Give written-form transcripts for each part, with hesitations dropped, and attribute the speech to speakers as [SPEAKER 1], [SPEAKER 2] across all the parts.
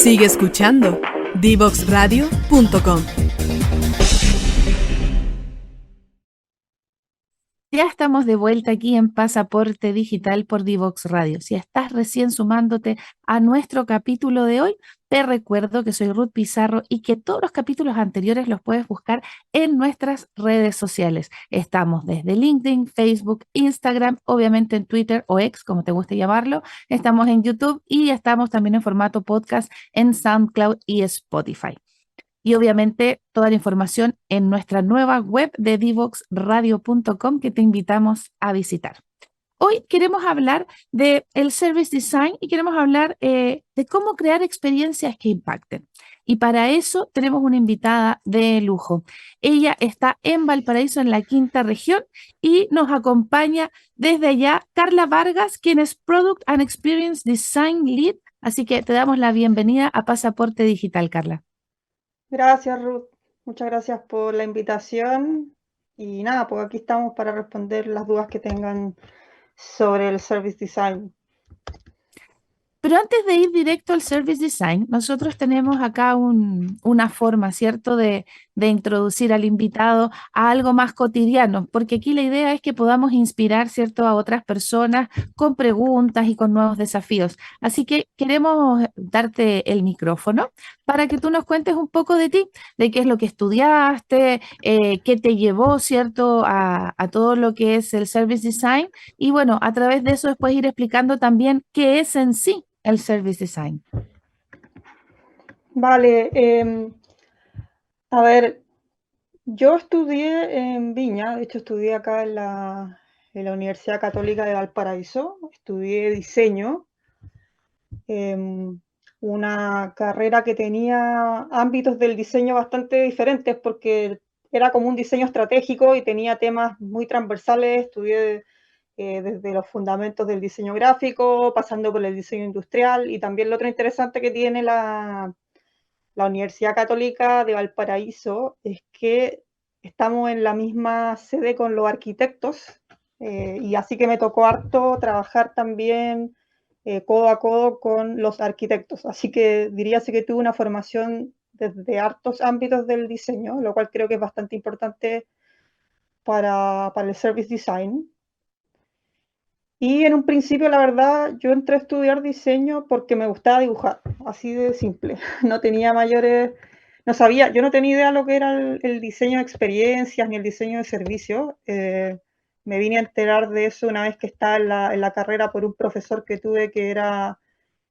[SPEAKER 1] Sigue escuchando Divoxradio.com.
[SPEAKER 2] Ya estamos de vuelta aquí en Pasaporte Digital por Divox Radio. Si estás recién sumándote a nuestro capítulo de hoy, te recuerdo que soy Ruth Pizarro y que todos los capítulos anteriores los puedes buscar en nuestras redes sociales. Estamos desde LinkedIn, Facebook, Instagram, obviamente en Twitter o X, como te guste llamarlo. Estamos en YouTube y estamos también en formato podcast en SoundCloud y Spotify. Y obviamente toda la información en nuestra nueva web de divoxradio.com que te invitamos a visitar. Hoy queremos hablar de el service design y queremos hablar de cómo crear experiencias que impacten. Y para eso tenemos una invitada de lujo. Ella está en Valparaíso, en la quinta región, y nos acompaña desde allá Carla Vargas, quien es Product and Experience Design Lead. Así que te damos la bienvenida a Pasaporte Digital, Carla.
[SPEAKER 3] Gracias, Ruth. Muchas gracias por la invitación. Y nada, pues aquí estamos para responder las dudas que tengan sobre el service design.
[SPEAKER 2] Pero antes de ir directo al service design, nosotros tenemos acá una forma, ¿cierto?, de introducir al invitado a algo más cotidiano, porque aquí la idea es que podamos inspirar, ¿cierto?, a otras personas con preguntas y con nuevos desafíos. Así que queremos darte el micrófono para que tú nos cuentes un poco de ti, de qué es lo que estudiaste, qué te llevó, ¿cierto?, a todo lo que es el service design. Y bueno, a través de eso después ir explicando también qué es en sí el service design.
[SPEAKER 3] Vale, a ver, yo estudié en Viña, de hecho estudié acá en la Universidad Católica de Valparaíso, estudié diseño, una carrera que tenía ámbitos del diseño bastante diferentes porque era como un diseño estratégico y tenía temas muy transversales, estudié desde los fundamentos del diseño gráfico, pasando por el diseño industrial, y también lo otro interesante que tiene la Universidad Católica de Valparaíso es que estamos en la misma sede con los arquitectos, y así que me tocó harto trabajar también codo a codo con los arquitectos, así que diría sí que tuve una formación desde hartos ámbitos del diseño, lo cual creo que es bastante importante para el service design. Y en un principio, la verdad, yo entré a estudiar diseño porque me gustaba dibujar, así de simple. No tenía mayores, no sabía, yo no tenía idea de lo que era el diseño de experiencias ni el diseño de servicios. Me vine a enterar de eso una vez que estaba en la carrera por un profesor que tuve que era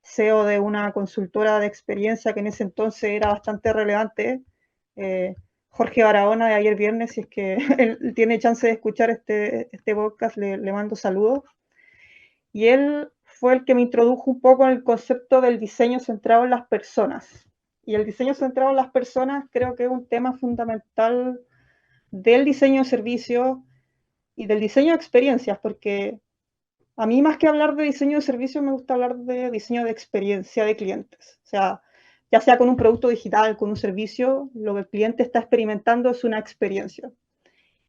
[SPEAKER 3] CEO de una consultora de experiencia que en ese entonces era bastante relevante. Jorge Barahona de ayer viernes, si es que él tiene chance de escuchar este podcast, le mando saludos. Y él fue el que me introdujo un poco en el concepto del diseño centrado en las personas. Y el diseño centrado en las personas creo que es un tema fundamental del diseño de servicios y del diseño de experiencias, porque a mí más que hablar de diseño de servicios me gusta hablar de diseño de experiencia de clientes. O sea, ya sea con un producto digital, con un servicio, lo que el cliente está experimentando es una experiencia.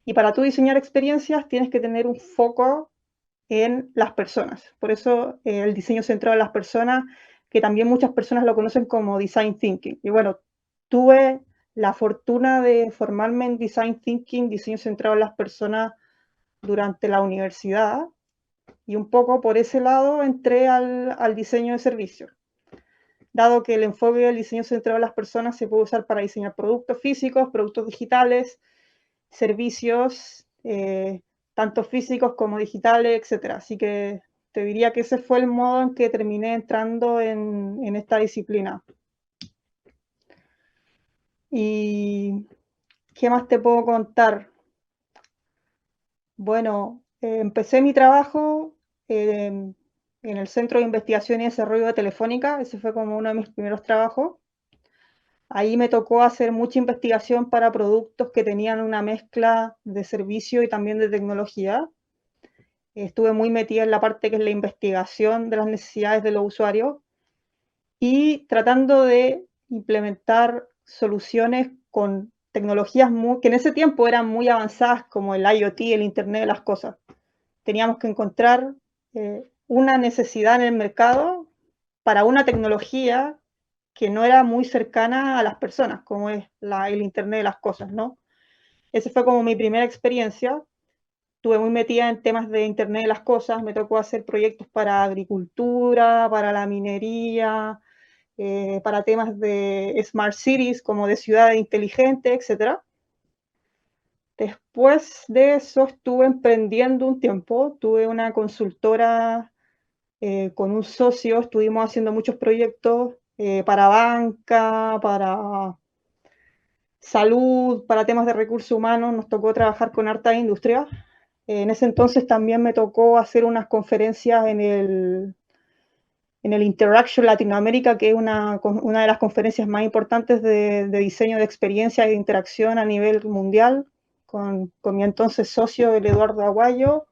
[SPEAKER 3] Y para tú diseñar experiencias tienes que tener un foco en las personas. Por eso el diseño centrado en las personas, que también muchas personas lo conocen como design thinking. Y bueno, tuve la fortuna de formarme en design thinking, diseño centrado en las personas, durante la universidad, y un poco por ese lado entré al diseño de servicios. Dado que el enfoque del diseño centrado en las personas se puede usar para diseñar productos físicos, productos digitales, servicios, tanto físicos como digitales, etcétera. Así que te diría que ese fue el modo en que terminé entrando en esta disciplina. ¿Y qué más te puedo contar? Bueno, empecé mi trabajo en el Centro de Investigación y Desarrollo de Telefónica. Ese fue como uno de mis primeros trabajos. Ahí me tocó hacer mucha investigación para productos que tenían una mezcla de servicio y también de tecnología. Estuve muy metida en la parte que es la investigación de las necesidades de los usuarios y tratando de implementar soluciones con tecnologías que en ese tiempo eran muy avanzadas, como el IoT, el Internet de las cosas. Teníamos que encontrar una necesidad en el mercado para una tecnología que no era muy cercana a las personas, como es el Internet de las cosas, ¿no? Esa fue como mi primera experiencia. Estuve muy metida en temas de Internet de las cosas, me tocó hacer proyectos para agricultura, para la minería, para temas de smart cities, como de ciudades inteligentes, etc. Después de eso estuve emprendiendo un tiempo, tuve una consultora con un socio, estuvimos haciendo muchos proyectos para banca, para salud, para temas de recursos humanos, nos tocó trabajar con harta industria. En ese entonces también me tocó hacer unas conferencias en el Interaction Latinoamérica, que es una de las conferencias más importantes de diseño de experiencia e de interacción a nivel mundial, con mi entonces socio, el Eduardo Aguayo.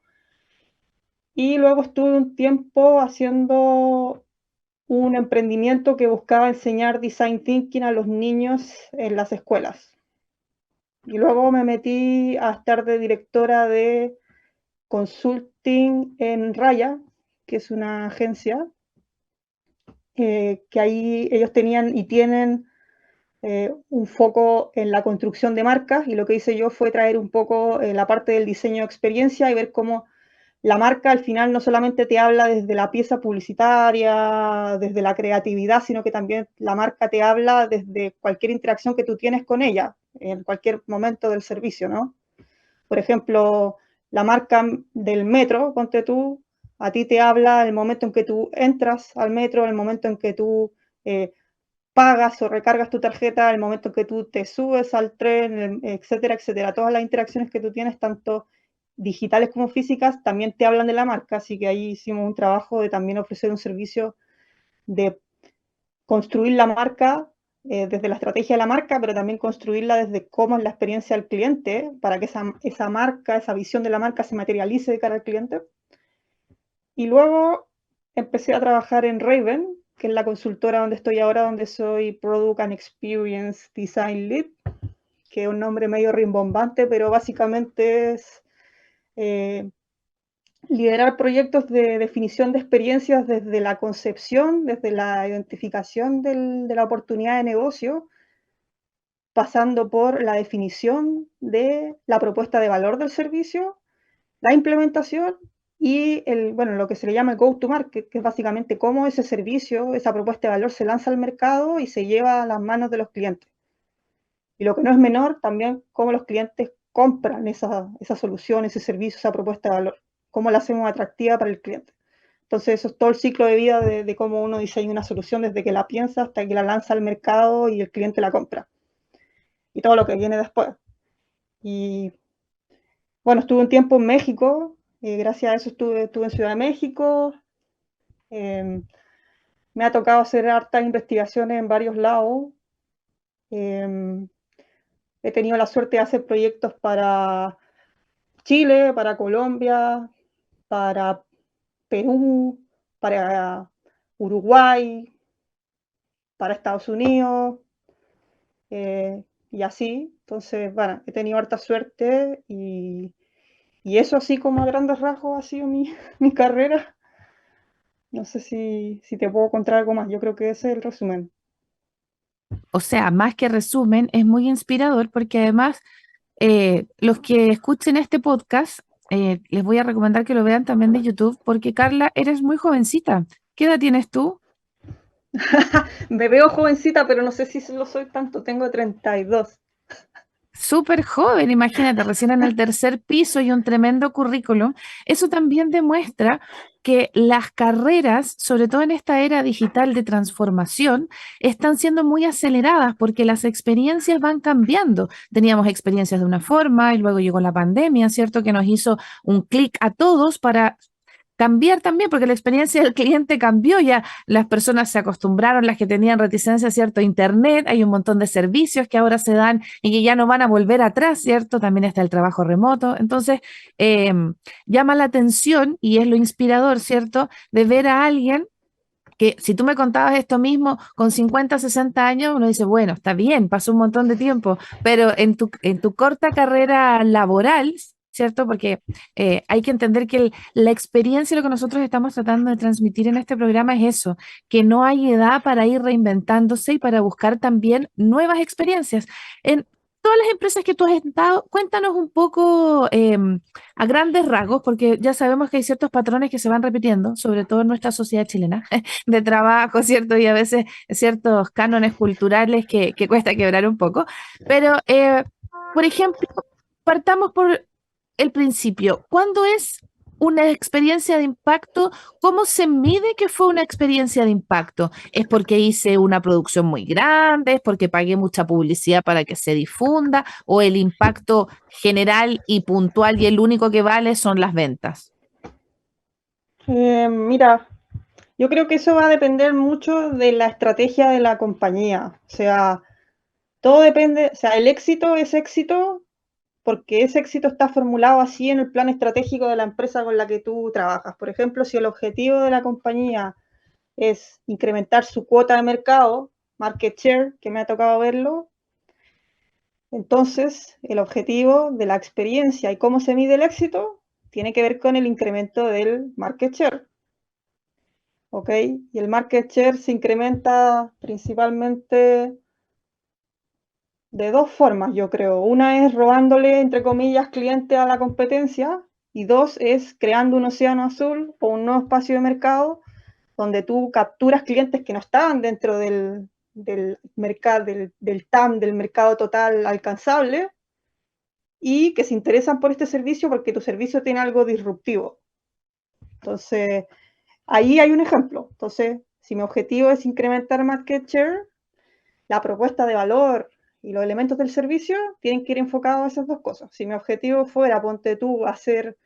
[SPEAKER 3] Y luego estuve un tiempo haciendo un emprendimiento que buscaba enseñar design thinking a los niños en las escuelas. Y luego me metí a estar de directora de consulting en Raya, que es una agencia, que ahí ellos tenían y tienen un foco en la construcción de marcas, y lo que hice yo fue traer un poco la parte del diseño de experiencia y ver cómo la marca al final no solamente te habla desde la pieza publicitaria, desde la creatividad, sino que también la marca te habla desde cualquier interacción que tú tienes con ella, en cualquier momento del servicio, ¿no? Por ejemplo, la marca del metro, ponte tú, a ti te habla el momento en que tú entras al metro, el momento en que tú pagas o recargas tu tarjeta, el momento en que tú te subes al tren, etcétera, etcétera. Todas las interacciones que tú tienes, tanto digitales como físicas, también te hablan de la marca, así que ahí hicimos un trabajo de también ofrecer un servicio de construir la marca desde la estrategia de la marca, pero también construirla desde cómo es la experiencia del cliente, para que esa marca, esa visión de la marca se materialice de cara al cliente. Y luego empecé a trabajar en Raven, que es la consultora donde estoy ahora, donde soy Product and Experience Design Lead, que es un nombre medio rimbombante, pero básicamente es liderar proyectos de definición de experiencias desde la concepción, desde la identificación de la oportunidad de negocio, pasando por la definición de la propuesta de valor del servicio, la implementación y lo que se le llama el go-to-market, que es básicamente cómo ese servicio, esa propuesta de valor se lanza al mercado y se lleva a las manos de los clientes. Y lo que no es menor, también cómo los clientes compran esa solución, ese servicio, esa propuesta de valor, cómo la hacemos atractiva para el cliente. Entonces, eso es todo el ciclo de vida de cómo uno diseña una solución desde que la piensa hasta que la lanza al mercado y el cliente la compra. Y todo lo que viene después. Y bueno, estuve un tiempo en México, gracias a eso estuve en Ciudad de México. Me ha tocado hacer hartas investigaciones en varios lados. He tenido la suerte de hacer proyectos para Chile, para Colombia, para Perú, para Uruguay, para Estados Unidos, y así. Entonces, bueno, he tenido harta suerte y eso así como a grandes rasgos ha sido mi carrera. No sé si te puedo contar algo más, yo creo que ese es el resumen.
[SPEAKER 2] O sea, más que resumen, es muy inspirador porque además los que escuchen este podcast, les voy a recomendar que lo vean también de YouTube porque Carla, eres muy jovencita. ¿Qué edad tienes tú?
[SPEAKER 3] Me veo jovencita, pero no sé si lo soy tanto, tengo 32.
[SPEAKER 2] Súper joven, imagínate, recién en el tercer piso y un tremendo currículum. Eso también demuestra que las carreras, sobre todo en esta era digital de transformación, están siendo muy aceleradas porque las experiencias van cambiando. Teníamos experiencias de una forma y luego llegó la pandemia, ¿cierto? Que nos hizo un clic a todos para cambiar también, porque la experiencia del cliente cambió, ya las personas se acostumbraron, las que tenían reticencia, ¿cierto? A Internet, hay un montón de servicios que ahora se dan y que ya no van a volver atrás, ¿cierto? También está el trabajo remoto. Entonces, llama la atención y es lo inspirador, ¿cierto? De ver a alguien que si tú me contabas esto mismo con 50, 60 años, uno dice, bueno, está bien, pasó un montón de tiempo, pero en tu corta carrera laboral, ¿cierto? Porque hay que entender que la experiencia, lo que nosotros estamos tratando de transmitir en este programa es eso, que no hay edad para ir reinventándose y para buscar también nuevas experiencias. En todas las empresas que tú has estado, cuéntanos un poco a grandes rasgos, porque ya sabemos que hay ciertos patrones que se van repitiendo, sobre todo en nuestra sociedad chilena, de trabajo, ¿cierto? Y a veces ciertos cánones culturales que cuesta quebrar un poco. Pero, por ejemplo, partamos por el principio. ¿Cuándo es una experiencia de impacto? ¿Cómo se mide que fue una experiencia de impacto? ¿Es porque hice una producción muy grande? ¿Es porque pagué mucha publicidad para que se difunda? ¿O el impacto general y puntual y el único que vale son las ventas?
[SPEAKER 3] Mira, yo creo que eso va a depender mucho de la estrategia de la compañía. O sea, todo depende, o sea, el éxito es éxito porque ese éxito está formulado así en el plan estratégico de la empresa con la que tú trabajas. Por ejemplo, si el objetivo de la compañía es incrementar su cuota de mercado, market share, que me ha tocado verlo, entonces el objetivo de la experiencia y cómo se mide el éxito tiene que ver con el incremento del market share. ¿Ok? Y el market share se incrementa principalmente de dos formas, yo creo. Una es robándole, entre comillas, clientes a la competencia, y dos es creando un océano azul o un nuevo espacio de mercado donde tú capturas clientes que no estaban dentro del mercado, del TAM, del mercado total alcanzable, y que se interesan por este servicio porque tu servicio tiene algo disruptivo. Entonces, ahí hay un ejemplo. Entonces, si mi objetivo es incrementar market share, la propuesta de valor y los elementos del servicio tienen que ir enfocados a esas dos cosas. Si mi objetivo fuera, ponte tú, hacer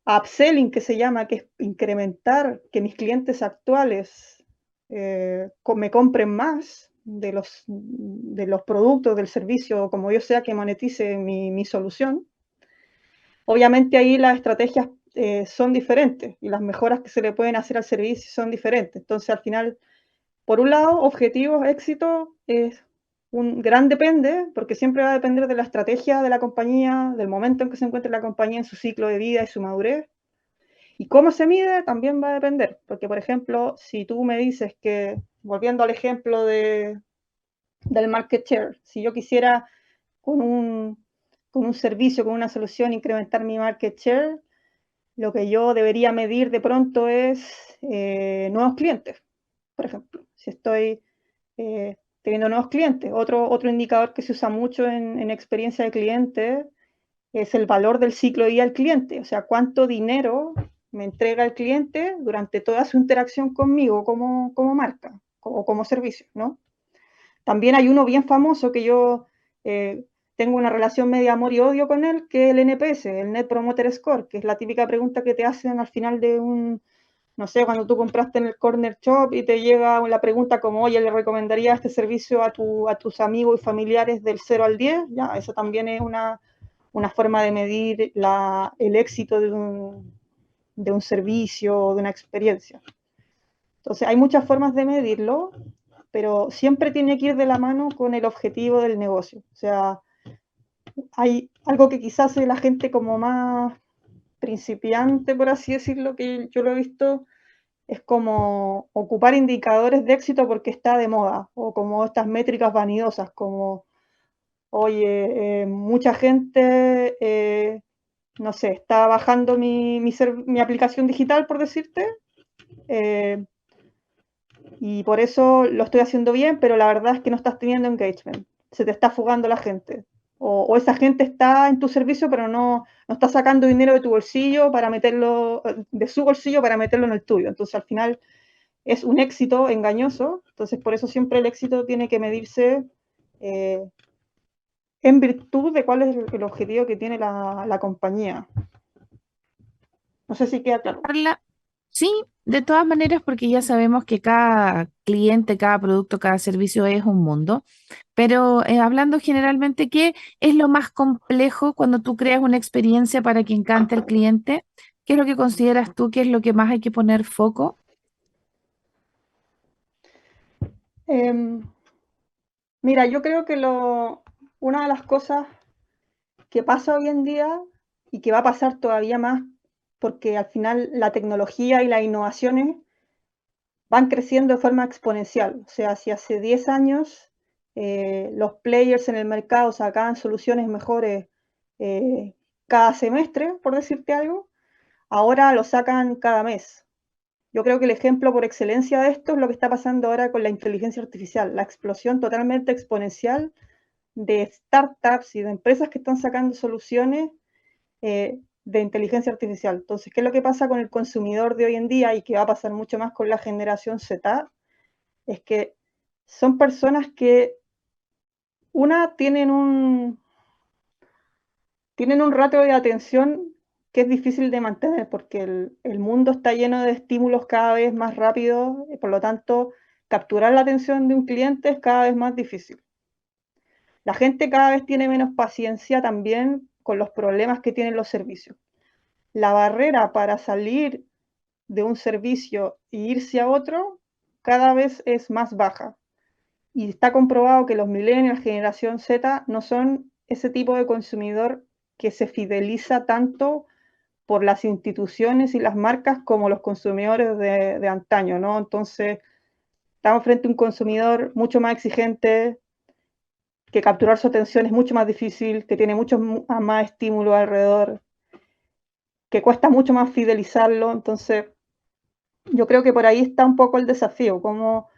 [SPEAKER 3] upselling, que se llama, que es incrementar que mis clientes actuales me compren más de los productos, del servicio, como yo sea que monetice mi solución, obviamente ahí las estrategias son diferentes y las mejoras que se le pueden hacer al servicio son diferentes. Entonces, al final, por un lado, objetivos, éxito, es un gran depende, porque siempre va a depender de la estrategia de la compañía, del momento en que se encuentre la compañía en su ciclo de vida y su madurez. Y cómo se mide también va a depender, porque por ejemplo, si tú me dices que, volviendo al ejemplo del market share, si yo quisiera con un servicio, con una solución, incrementar mi market share, lo que yo debería medir de pronto es nuevos clientes, por ejemplo. Si estoy teniendo nuevos clientes. Otro indicador que se usa mucho en experiencia de cliente es el valor del ciclo de vida del cliente, o sea, cuánto dinero me entrega el cliente durante toda su interacción conmigo como marca o como servicio, ¿no? También hay uno bien famoso que yo tengo una relación media amor y odio con él, que es el NPS, el Net Promoter Score, que es la típica pregunta que te hacen al final de no sé, cuando tú compraste en el corner shop y te llega la pregunta como, oye, ¿le recomendaría este servicio a tus amigos y familiares del 0 al 10? Ya, eso también es una forma de medir el éxito de un servicio o de una experiencia. Entonces, hay muchas formas de medirlo, pero siempre tiene que ir de la mano con el objetivo del negocio. O sea, hay algo que quizás la gente como más principiante, por así decirlo, que yo lo he visto, es como ocupar indicadores de éxito porque está de moda, o como estas métricas vanidosas, como, oye, mucha gente, no sé, está bajando mi aplicación digital, por decirte, eh, y por eso lo estoy haciendo bien, pero la verdad es que no estás teniendo engagement, se te está fugando la gente. O esa gente está en tu servicio, pero no está sacando dinero de tu bolsillo para meterlo, de su bolsillo para meterlo en el tuyo. Entonces, al final, es un éxito engañoso, entonces por eso siempre el éxito tiene que medirse en virtud de cuál es el objetivo que tiene la compañía. No sé si queda claro.
[SPEAKER 2] Carla, sí, de todas maneras, porque ya sabemos que cada cliente, cada producto, cada servicio es un mundo, pero hablando generalmente, ¿qué es lo más complejo cuando tú creas una experiencia para que encante al cliente? ¿Qué es lo que consideras tú que es lo que más hay que poner foco?
[SPEAKER 3] Mira, yo creo que una de las cosas que pasa hoy en día y que va a pasar todavía más, porque al final la tecnología y las innovaciones van creciendo de forma exponencial. O sea, si hace 10 años los players en el mercado sacaban soluciones mejores cada semestre, por decirte algo, ahora lo sacan cada mes. Yo creo que el ejemplo por excelencia de esto es lo que está pasando ahora con la inteligencia artificial, la explosión totalmente exponencial de startups y de empresas que están sacando soluciones de inteligencia artificial. Entonces, ¿qué es lo que pasa con el consumidor de hoy en día y que va a pasar mucho más con la generación Z? Es que son personas que, una, tienen un ratio de atención que es difícil de mantener porque el mundo está lleno de estímulos cada vez más rápidos, y por lo tanto, capturar la atención de un cliente es cada vez más difícil. La gente cada vez tiene menos paciencia también con los problemas que tienen los servicios. La barrera para salir de un servicio e irse a otro cada vez es más baja. Y está comprobado que los millennials, generación Z, no son ese tipo de consumidor que se fideliza tanto por las instituciones y las marcas como los consumidores de antaño, ¿no? Entonces, estamos frente a un consumidor mucho más exigente, que capturar su atención es mucho más difícil, que tiene muchos más estímulos alrededor, que cuesta mucho más fidelizarlo. Entonces, yo creo que por ahí está un poco el desafío, cómo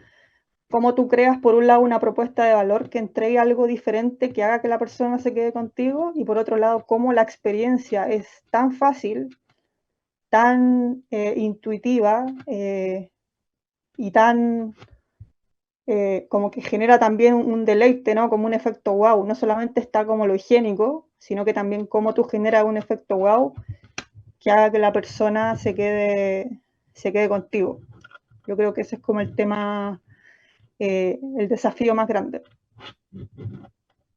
[SPEAKER 3] tú creas, por un lado, una propuesta de valor que entregue algo diferente, que haga que la persona se quede contigo, y por otro lado, cómo la experiencia es tan fácil, tan intuitiva y tan como que genera también un deleite, ¿no? Como un efecto wow. No solamente está como lo higiénico, sino que también cómo tú generas un efecto wow que haga que la persona se quede contigo. Yo creo que ese es como el tema, el desafío más grande.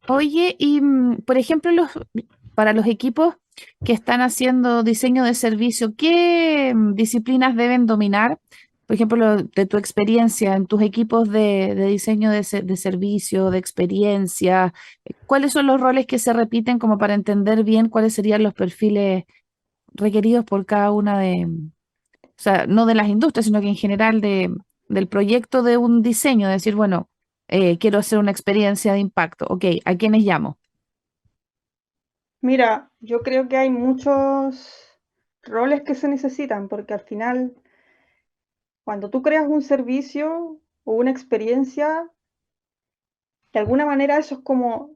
[SPEAKER 2] Oye, y por ejemplo, para los equipos que están haciendo diseño de servicio, ¿qué disciplinas deben dominar? Por ejemplo, de tu experiencia en tus equipos de diseño de servicio, de experiencia, ¿cuáles son los roles que se repiten como para entender bien cuáles serían los perfiles requeridos por cada una o sea, no de las industrias, sino que en general del proyecto de un diseño, decir, bueno, quiero hacer una experiencia de impacto, ok, ¿a quiénes llamo?
[SPEAKER 3] Mira, yo creo que hay muchos roles que se necesitan, porque al final, cuando tú creas un servicio o una experiencia, de alguna manera eso es como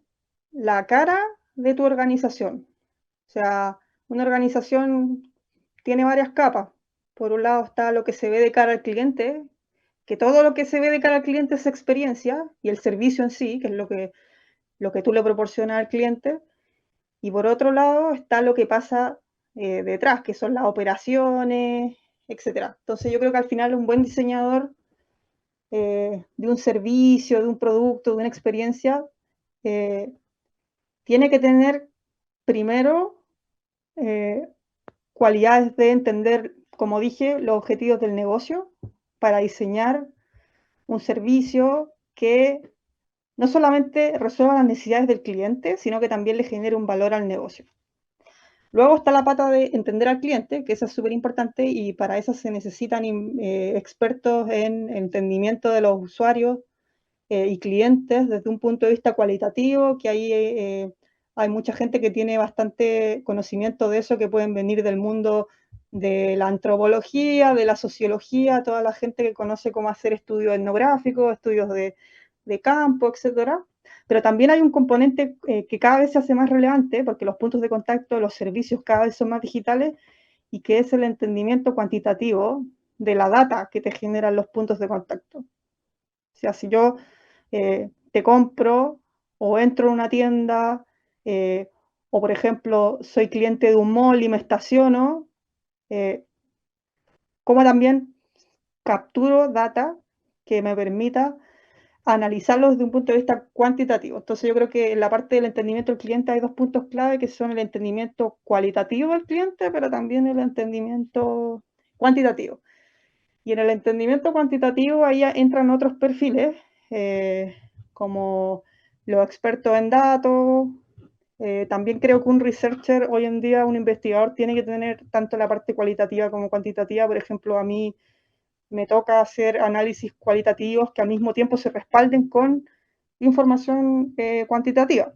[SPEAKER 3] la cara de tu organización. O sea, una organización tiene varias capas. Por un lado está lo que se ve de cara al cliente, que todo lo que se ve de cara al cliente es experiencia y el servicio en sí, que es lo que tú le proporcionas al cliente. Y por otro lado está lo que pasa detrás, que son las operaciones, etcétera. Entonces yo creo que al final un buen diseñador de un servicio, de un producto, de una experiencia, eh, tiene que tener primero cualidades de entender, como dije, los objetivos del negocio para diseñar un servicio que no solamente resuelva las necesidades del cliente, sino que también le genere un valor al negocio. Luego está la pata de entender al cliente, que esa es súper importante, y para eso se necesitan expertos en entendimiento de los usuarios y clientes desde un punto de vista cualitativo, que ahí hay mucha gente que tiene bastante conocimiento de eso, que pueden venir del mundo de la antropología, de la sociología, toda la gente que conoce cómo hacer estudios etnográficos, estudios de campo, etcétera. Pero también hay un componente que cada vez se hace más relevante, porque los puntos de contacto, los servicios cada vez son más digitales, y que es el entendimiento cuantitativo de la data que te generan los puntos de contacto. O sea, si yo te compro o entro a una tienda, o por ejemplo, soy cliente de un mall y me estaciono, como también capturo data que me permita analizarlo desde un punto de vista cuantitativo. Entonces yo creo que en la parte del entendimiento del cliente hay dos puntos clave que son el entendimiento cualitativo del cliente, pero también el entendimiento cuantitativo. Y en el entendimiento cuantitativo ahí entran otros perfiles, como los expertos en datos, También creo que un researcher hoy en día, un investigador, tiene que tener tanto la parte cualitativa como cuantitativa. Por ejemplo, a mí me toca hacer análisis cualitativos que al mismo tiempo se respalden con información cuantitativa.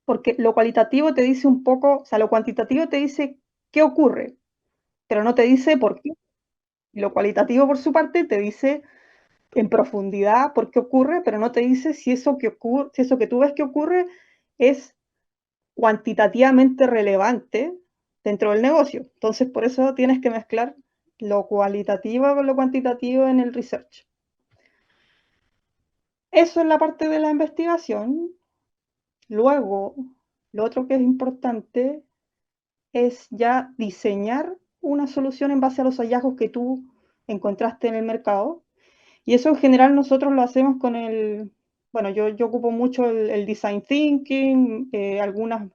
[SPEAKER 3] Porque lo cualitativo te dice un poco, o sea, lo cuantitativo te dice qué ocurre, pero no te dice por qué. Y lo cualitativo, por su parte, te dice en profundidad por qué ocurre, pero no te dice si eso que ocurre, si eso que tú ves que ocurre es cuantitativamente relevante dentro del negocio. Entonces, por eso tienes que mezclar lo cualitativo con lo cuantitativo en el research. Eso es la parte de la investigación. Luego, lo otro que es importante es ya diseñar una solución en base a los hallazgos que tú encontraste en el mercado. Y eso en general nosotros lo hacemos con el, bueno, yo ocupo mucho el design thinking, algunas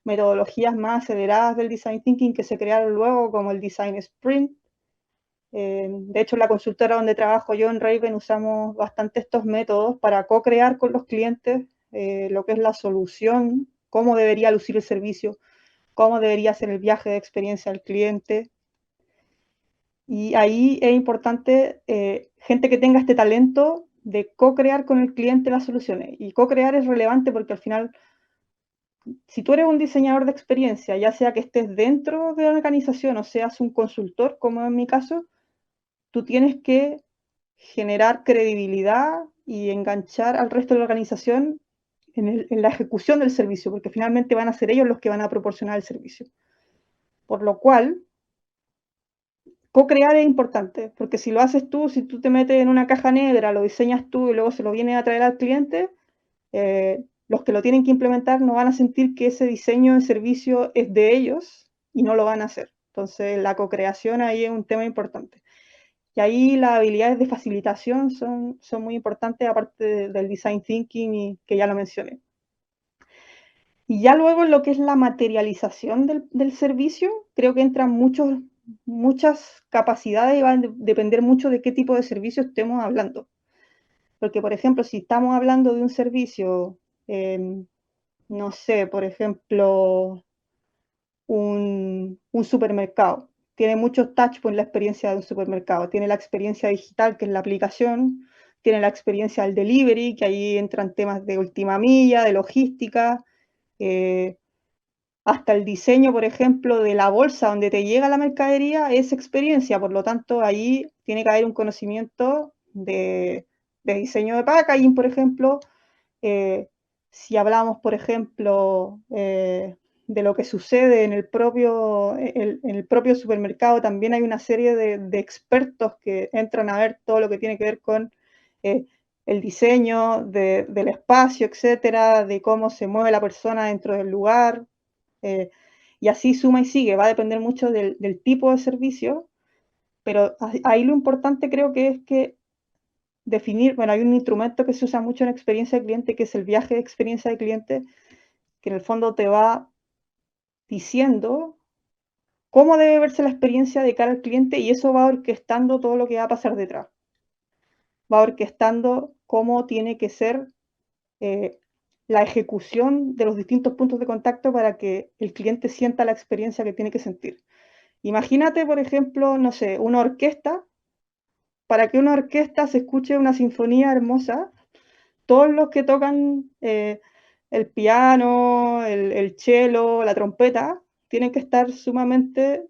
[SPEAKER 3] metodologías más aceleradas del design thinking que se crearon luego, como el design sprint. De hecho, en la consultora donde trabajo yo en Raven usamos bastante estos métodos para co-crear con los clientes lo que es la solución, cómo debería lucir el servicio, cómo debería ser el viaje de experiencia al cliente. Y ahí es importante gente que tenga este talento de co-crear con el cliente las soluciones. Y co-crear es relevante porque al final, si tú eres un diseñador de experiencia, ya sea que estés dentro de la organización o seas un consultor, como en mi caso, tú tienes que generar credibilidad y enganchar al resto de la organización en la ejecución del servicio, porque finalmente van a ser ellos los que van a proporcionar el servicio. Por lo cual, co-crear es importante, porque si lo haces tú, si tú te metes en una caja negra, lo diseñas tú y luego se lo vienes a traer al cliente, los que lo tienen que implementar no van a sentir que ese diseño de servicio es de ellos y no lo van a hacer. Entonces, la co-creación ahí es un tema importante. Y ahí las habilidades de facilitación son muy importantes, aparte del design thinking, y que ya lo mencioné. Y ya luego en lo que es la materialización del servicio, creo que entran muchas capacidades y va a depender mucho de qué tipo de servicio estemos hablando. Porque, por ejemplo, si estamos hablando de un servicio, no sé, por ejemplo, un supermercado, tiene muchos touch points la experiencia de un supermercado. Tiene la experiencia digital, que es la aplicación, tiene la experiencia del delivery, que ahí entran temas de última milla, de logística, hasta el diseño, por ejemplo, de la bolsa donde te llega la mercadería es experiencia. Por lo tanto, ahí tiene que haber un conocimiento de diseño de packaging, por ejemplo. Si hablamos, por ejemplo, de lo que sucede en el propio supermercado, también hay una serie de expertos que entran a ver todo lo que tiene que ver con el diseño del espacio, etcétera, de cómo se mueve la persona dentro del lugar. Y así suma y sigue, va a depender mucho del tipo de servicio, pero ahí lo importante creo que es que definir, bueno, hay un instrumento que se usa mucho en experiencia de cliente, que es el viaje de experiencia de cliente, que en el fondo te va diciendo cómo debe verse la experiencia de cara al cliente, y eso va orquestando todo lo que va a pasar detrás. Va orquestando cómo tiene que ser la ejecución de los distintos puntos de contacto para que el cliente sienta la experiencia que tiene que sentir. Imagínate, por ejemplo, no sé, una orquesta. Para que una orquesta se escuche una sinfonía hermosa, todos los que tocan el piano, el cello, la trompeta, tienen que estar sumamente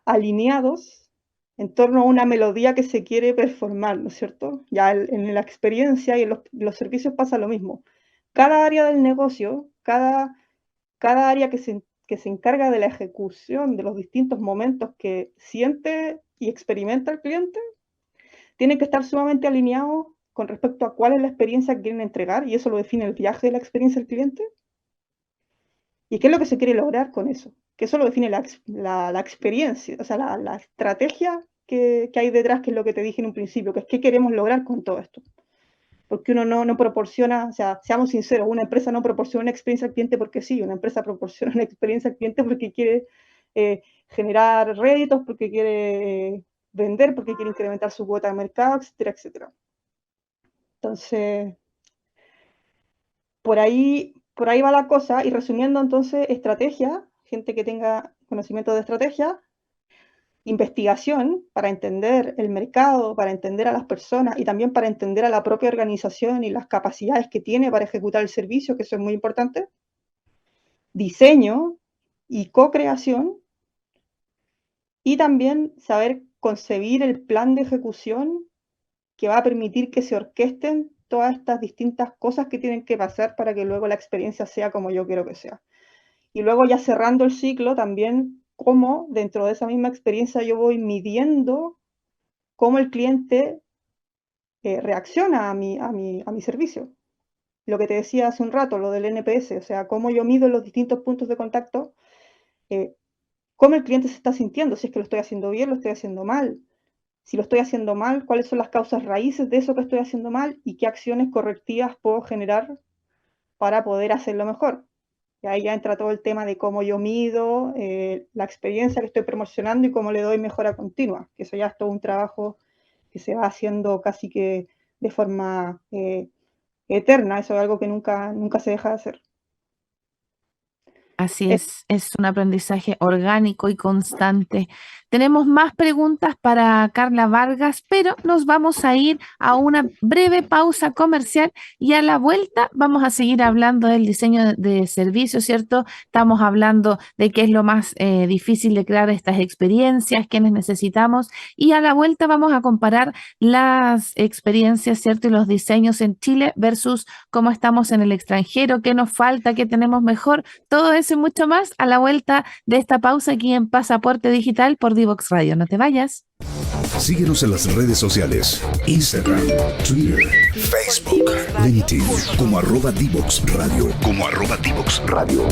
[SPEAKER 3] alineados en torno a una melodía que se quiere performar, ¿no es cierto? Ya en la experiencia y en los servicios pasa lo mismo. Cada área del negocio, cada área que se encarga de la ejecución de los distintos momentos que siente y experimenta el cliente, tiene que estar sumamente alineado con respecto a cuál es la experiencia que quieren entregar, y eso lo define el viaje de la experiencia del cliente. ¿Y qué es lo que se quiere lograr con eso? Que eso lo define la experiencia, o sea, la estrategia que hay detrás, que es lo que te dije en un principio, que es qué queremos lograr con todo esto. Porque uno no proporciona, o sea, seamos sinceros, una empresa no proporciona una experiencia al cliente porque sí, una empresa proporciona una experiencia al cliente porque quiere generar réditos, porque quiere vender, porque quiere incrementar su cuota de mercado, etcétera, etcétera. Entonces, por ahí por ahí va la cosa, y resumiendo entonces, estrategia, gente que tenga conocimiento de estrategia, investigación para entender el mercado, para entender a las personas y también para entender a la propia organización y las capacidades que tiene para ejecutar el servicio, que eso es muy importante, diseño y co-creación, y también saber concebir el plan de ejecución que va a permitir que se orquesten todas estas distintas cosas que tienen que pasar para que luego la experiencia sea como yo quiero que sea. Y luego ya cerrando el ciclo, también cómo dentro de esa misma experiencia yo voy midiendo cómo el cliente reacciona a mi servicio. Lo que te decía hace un rato, lo del NPS, o sea, cómo yo mido los distintos puntos de contacto, cómo el cliente se está sintiendo, si es que lo estoy haciendo bien, lo estoy haciendo mal. Si lo estoy haciendo mal, cuáles son las causas raíces de eso que estoy haciendo mal y qué acciones correctivas puedo generar para poder hacerlo mejor. Y ahí ya entra todo el tema de cómo yo mido la experiencia que estoy promocionando y cómo le doy mejora continua, que eso ya es todo un trabajo que se va haciendo casi que de forma eterna, eso es algo que nunca se deja de hacer.
[SPEAKER 2] Así es un aprendizaje orgánico y constante. Tenemos más preguntas para Carla Vargas, pero nos vamos a ir a una breve pausa comercial y a la vuelta vamos a seguir hablando del diseño de servicios, ¿cierto? Estamos hablando de qué es lo más difícil de crear estas experiencias, quiénes necesitamos, y a la vuelta vamos a comparar las experiencias, ¿cierto? Y los diseños en Chile versus cómo estamos en el extranjero, qué nos falta, qué tenemos mejor, todo eso y mucho más a la vuelta de esta pausa aquí en Pasaporte Digital por Divox Radio. No te vayas.
[SPEAKER 4] Síguenos en las redes sociales, Instagram, Twitter, Facebook, LinkedIn, como @Divox Radio.